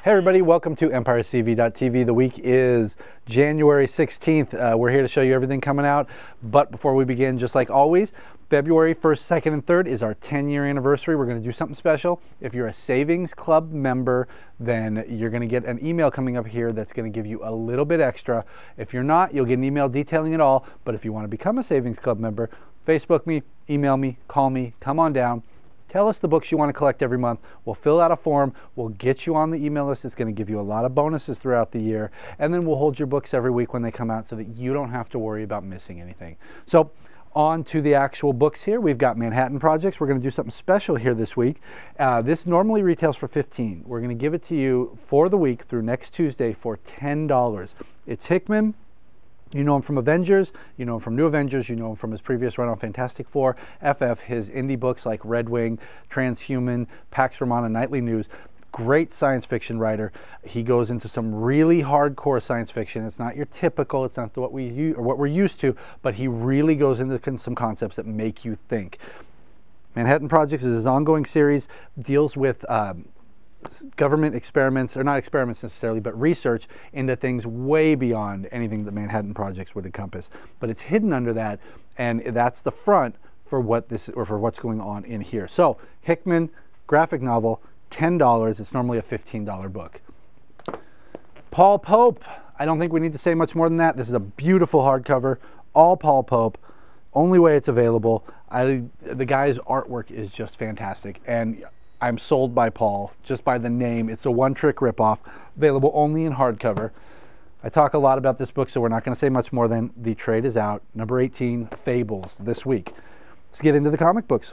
Hey everybody, welcome to EmpireCV.tv. The week is January 16th. We're here to show you everything coming out. But before we begin, just like always, February 1st, 2nd, and 3rd is our 10-year anniversary. We're going to do something special. If you're a Savings Club member, then you're going to get an email coming up here that's going to give you a little bit extra. If you're not, you'll get an email detailing it all. But if you want to become a Savings Club member, Facebook me, email me, call me, come on down. Tell us the books you want to collect every month. We'll fill out a form. We'll get you on the email list. It's going to give you a lot of bonuses throughout the year. And then we'll hold your books every week when they come out so that you don't have to worry about missing anything. So on to the actual books here. We've got Manhattan Projects. We're going to do something special here this week. This normally retails for $15. We're going to give it to you for the week through next Tuesday for $10. It's Hickman. You know him from Avengers, you know him from New Avengers, you know him from his previous run on Fantastic Four, FF, his indie books like Red Wing, Transhuman, Pax Romana, Nightly News. Great science fiction writer. He goes into some really hardcore science fiction. It's not your typical, it's not what we're used to, but he really goes into some concepts that make you think. Manhattan Projects is his ongoing series, deals with government experiments, or not experiments necessarily, but research into things way beyond anything that Manhattan Projects would encompass. But it's hidden under that, and that's the front for what this, or for what's going on in here. So Hickman graphic novel, $10. It's normally a $15 book. Paul Pope. I don't think we need to say much more than that. This is a beautiful hardcover, all Paul Pope. Only way it's available. The guy's artwork is just fantastic, and I'm sold by Paul, just by the name. It's a one-trick ripoff, available only in hardcover. I talk a lot about this book, so we're not going to say much more than the trade is out. Number 18, Fables, this week. Let's get into the comic books.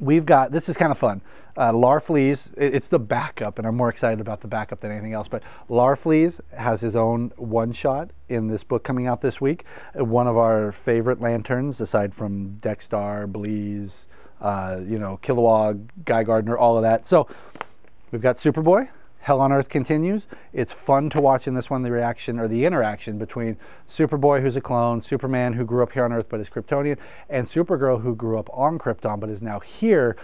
We've got, this is kind of fun, Larfleeze. It's the backup, and I'm more excited about the backup than anything else, but Larfleeze has his own one-shot in this book coming out this week. One of our favorite lanterns, aside from Dexter, Bleeze, you know, Kilowog, Guy Gardner, all of that. So we've got Superboy. Hell on Earth continues. It's fun to watch in this one the reaction, or the interaction between Superboy, who's a clone, Superman, who grew up here on Earth but is Kryptonian, and Supergirl, who grew up on Krypton but is now here.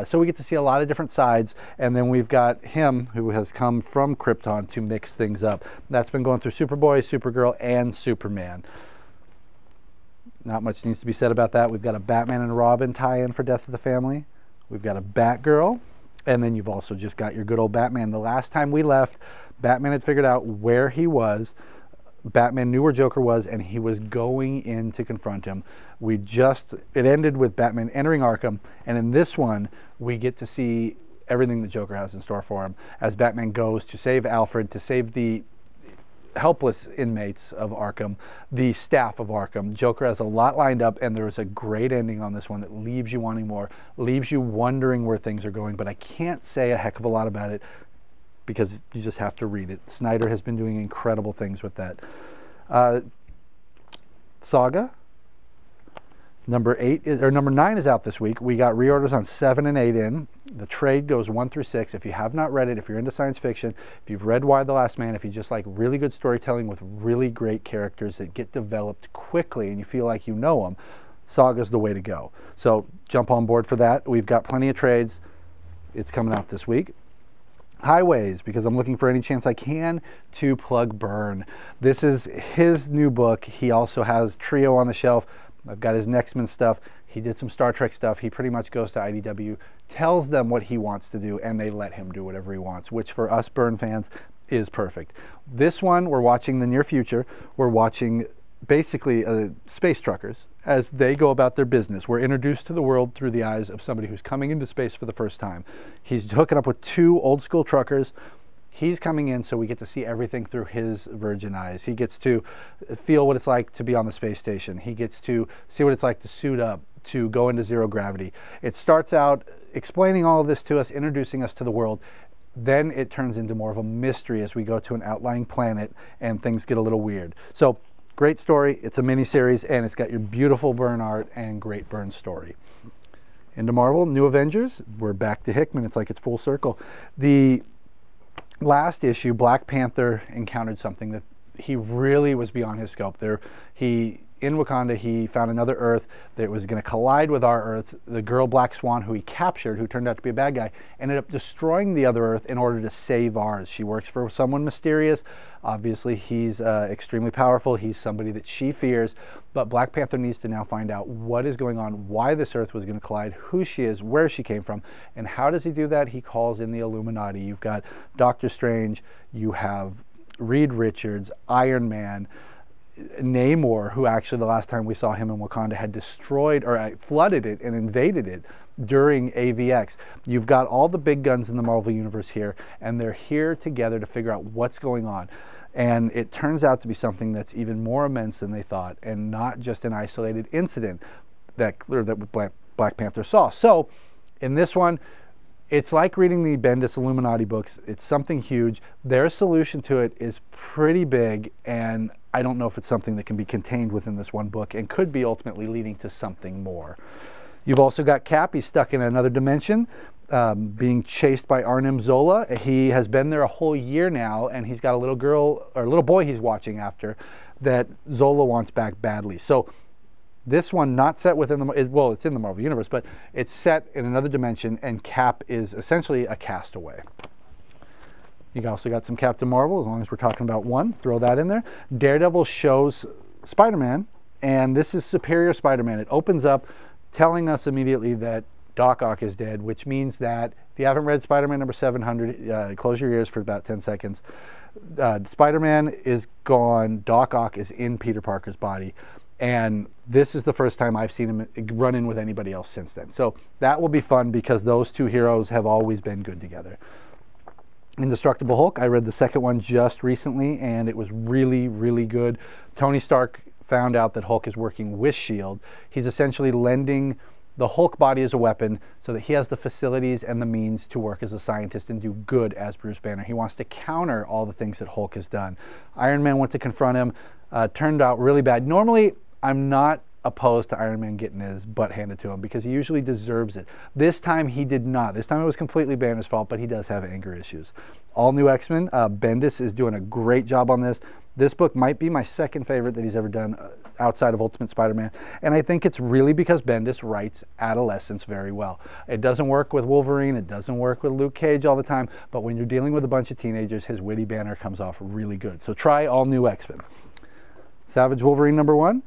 So we get to see a lot of different sides, and then we've got him, who has come from Krypton, to mix things up. That's been going through Superboy, Supergirl, and Superman. Not much needs to be said about that. We've got a Batman and Robin tie-in for Death of the Family. We've got a Batgirl. And then you've also just got your good old Batman. The last time we left, Batman had figured out where he was. Batman knew where Joker was, and he was going in to confront him. It ended with Batman entering Arkham. And in this one, we get to see everything that Joker has in store for him as Batman goes to save Alfred, to save the helpless inmates of Arkham, the staff of Arkham. Joker has a lot lined up, and there is a great ending on this one that leaves you wanting more, leaves you wondering where things are going, but I can't say a heck of a lot about it because you just have to read it. Snyder has been doing incredible things with that. Saga. Number 9 is out this week. We got reorders on 7 and 8 in. The trade goes 1 through 6. If you have not read it, if you're into science fiction, if you've read Y the Last Man, if you just like really good storytelling with really great characters that get developed quickly and you feel like you know them, Saga's the way to go. So jump on board for that. We've got plenty of trades. It's coming out this week. Highways, because I'm looking for any chance I can to plug Byrne. This is his new book. He also has THRU on the shelf. I've got his X-Men stuff. He did some Star Trek stuff. He pretty much goes to IDW, tells them what he wants to do, and they let him do whatever he wants, which for us Byrne fans is perfect. This one, we're watching the near future. We're watching basically space truckers as they go about their business. We're introduced to the world through the eyes of somebody who's coming into space for the first time. He's hooking up with 2 old school truckers. He's coming in, so we get to see everything through his virgin eyes. He gets to feel what it's like to be on the space station. He gets to see what it's like to suit up, to go into zero gravity. It starts out explaining all of this to us, introducing us to the world. Then it turns into more of a mystery as we go to an outlying planet and things get a little weird. So, great story. It's a mini-series, and it's got your beautiful Byrne art and great Byrne story. Into Marvel, New Avengers. We're back to Hickman. It's like it's full circle. The last issue, Black Panther encountered something that he really was beyond his scope. He in Wakanda, he found another Earth that was going to collide with our Earth. The girl Black Swan, who he captured, who turned out to be a bad guy, ended up destroying the other Earth in order to save ours. She works for someone mysterious. Obviously, he's extremely powerful. He's somebody that she fears. But Black Panther needs to now find out what is going on, why this Earth was going to collide, who she is, where she came from. And how does he do that? He calls in the Illuminati. You've got Doctor Strange, you have Reed Richards, Iron Man, Namor, who actually the last time we saw him in Wakanda had destroyed or flooded it and invaded it during AVX. You've got all the big guns in the Marvel Universe here, and they're here together to figure out what's going on. And it turns out to be something that's even more immense than they thought, and not just an isolated incident that Black Panther saw. So in this one, it's like reading the Bendis Illuminati books. It's something huge. Their solution to it is pretty big, and I don't know if it's something that can be contained within this one book and could be ultimately leading to something more. You've also got Cap. He's stuck in another dimension, being chased by Arnim Zola. He has been there a whole year now, and he's got a little girl or a little boy he's watching after that Zola wants back badly. So this one not set within the, well, it's in the Marvel Universe, but it's set in another dimension, and Cap is essentially a castaway. You also got some Captain Marvel, as long as we're talking about one, throw that in there. Daredevil shows Spider-Man, and this is Superior Spider-Man. It opens up telling us immediately that Doc Ock is dead, which means that if you haven't read Spider-Man number 700, close your ears for about 10 seconds. Spider-Man is gone. Doc Ock is in Peter Parker's body. And this is the first time I've seen him run in with anybody else since then. So that will be fun because those two heroes have always been good together. Indestructible Hulk, I read the second one just recently, and it was really, really good. Tony Stark found out that Hulk is working with S.H.I.E.L.D. He's essentially lending the Hulk body as a weapon so that he has the facilities and the means to work as a scientist and do good as Bruce Banner. He wants to counter all the things that Hulk has done. Iron Man went to confront him, turned out really bad. Normally, I'm not opposed to Iron Man getting his butt handed to him because he usually deserves it. This time he did not. This time it was completely Banner's fault, but he does have anger issues. All new X-Men. Bendis is doing a great job on this. This book might be my second favorite that he's ever done outside of Ultimate Spider-Man, and I think it's really because Bendis writes adolescence very well. It doesn't work with Wolverine, it doesn't work with Luke Cage all the time, but when you're dealing with a bunch of teenagers, his witty banner comes off really good. So try All New X-Men. Savage Wolverine number 1.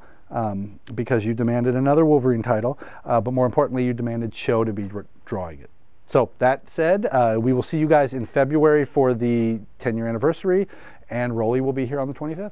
Because you demanded another Wolverine title, but more importantly, you demanded Cho to be drawing it. So that said, we will see you guys in February for the 10-year anniversary, and Rolly will be here on the 25th.